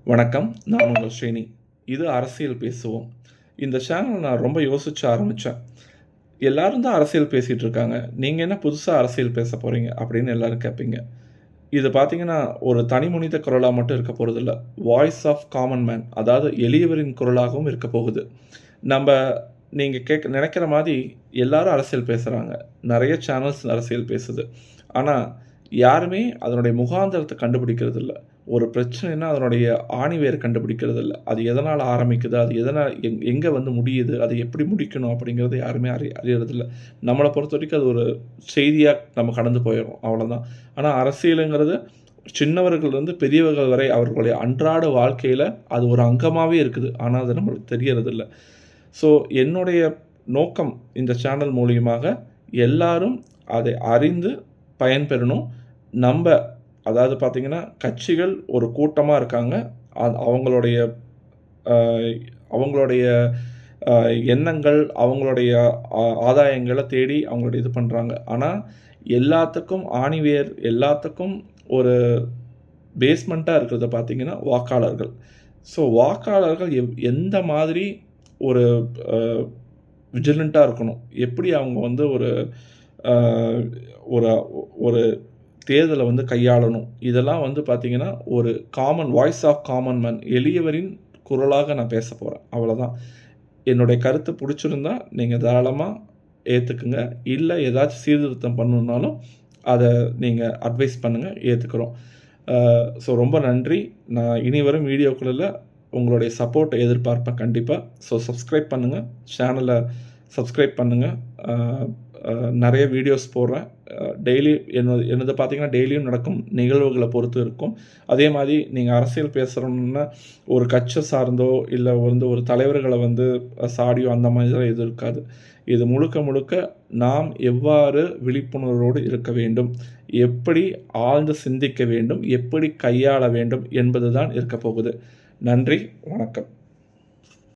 வணக்கம். நான் உங்கள் ஸ்ரீனி. இது அரசியல் பேசுவோம். இந்த சேனல் நான் ரொம்ப யோசிச்சு ஆரம்பிச்சேன். எல்லாரும் தான் அரசியல் பேசிட்டு இருக்காங்க. நீங்க என்ன புதுசா அரசியல் பேச போறீங்க? அப்படின்னு எல்லாரும் கேட்பீங்க. இது பார்த்தீங்கன்னா, ஒரு தனி மனித குரலா மட்டும் இருக்க போறதில்ல. வாய்ஸ் ஆஃப் காமன் மேன், அதாவது எளியவரின் குரலாகவும் இருக்க போகுது. நம்ப நீங்க நெனைக்கிற மாரி எல்லாரும் அரசியல் பேசுறாங்க. நெறைய சேனல்ஸ் அரசியல் பேசுது. ஆனா, யாருமே அதனுடைய முகாந்திரத்த கண்டுபிடிக்கிறது இல்ல. ஒரு பிரச்சனைன்னா அதனுடைய ஆணிவேர் கண்டுபிடிக்கிறது இல்ல. அது எதனால ஆரம்பிக்குது? அது எதனால எங்க வந்து முடியுது? அது எப்படி முடிக்கணும்? அப்படிங்கிறத யாருமே அறியறதில்ல. நம்மள பொறுத்தவரைக்கும் அது ஒரு செய்தியா நம்ம கடந்து போயிர்றோம். அவ்வளோதான். ஆனா அரசியலுங்கிறது சின்னவர்கள்லருந்து பெரியவர்கள் வரை அவர்களுடைய அன்றாட வாழ்க்கையில அது ஒரு அங்கமாவே இருக்குது. ஆனா அது நம்மளுக்கு தெரியறதில்ல. ஸோ என்னுடைய நோக்கம் இந்த சேனல் மூலியமாக எல்லாரும் அதை அறிந்து பயன்பெறணும். நம்ப அதாவது பார்த்தீங்கன்னா, கட்சிகள் ஒரு கூட்டமா இருக்காங்க. அவங்களுடைய அ அவங்களுடைய அ எண்ணங்கள், அவங்களுடைய ஆதாயங்கள தேடி அவங்களுடைய இது பண்றாங்க. ஆனா, எல்லாத்துக்கும் ஆணிவேர், எல்லாத்துக்கும் ஒரு பேஸ்மெண்ட்டா இருக்கிறது பார்த்தீங்கன்னா, வாக்காளர்கள். ஸோ வாக்காளர்கள் எந்த மாதிரி ஒரு அ விஜிலன்ட்டா இருக்கணும். எப்படி அவங்க வந்து ஒரு அ ஒரு ஒரு தேர்தல வந்து கையாளணும். இதெல்லாம் வந்து பார்த்தீங்கன்னா, ஒரு வாய்ஸ் ஆஃப் காமன் மேன் எளியவரின் குரலாக நான் பேசப் போறேன். அவ்வளதான். என்னுடைய கருத்து புடிச்சிருந்தா, நீங்க தாராளமா ஏத்துக்குங்க. இல்ல ஏதாச்சும் சீர்திருத்தம் பண்ணணும்னாலும், அத நீங்க அட்வைஸ் பண்ணுங்க. ஏத்துக்கிறோம். ஸோ ரொம்ப நன்றி. நான் இனி வரும் வீடியோக்களில உங்களுடைய சப்போர்ட்ட எதிர்பார்ப்பேன் கண்டிப்பா. ஸோ சப்ஸ்கிரைப் பண்ணுங்க. சேனல சப்ஸ்கிரைப் பண்ணுங்க. அ அ நெறைய வீடியோஸ் போடுறேன். டெய்லி என்னது பார்த்தீங்கன்னா, டெய்லியும் நடக்கும் நிகழ்வுகள பொறுத்து இருக்கும். அதே மாரி நீங்க அரசியல் பேசணும்னா, ஒரு கட்சி சார்ந்தோ, இல்ல வந்து ஒரு தலைவர்கள வந்து சாடியோ அந்த மாதிரிலாம் எதுவும் இருக்காது. இது முழுக்க முழுக்க நாம் எவ்வாறு விழிப்புணர்வோடு இருக்க வேண்டும், எப்படி ஆழ்ந்து சிந்திக்க வேண்டும், எப்படி கையாள வேண்டும் என்பது தான் இருக்கப் போகுது. நன்றி, வணக்கம்.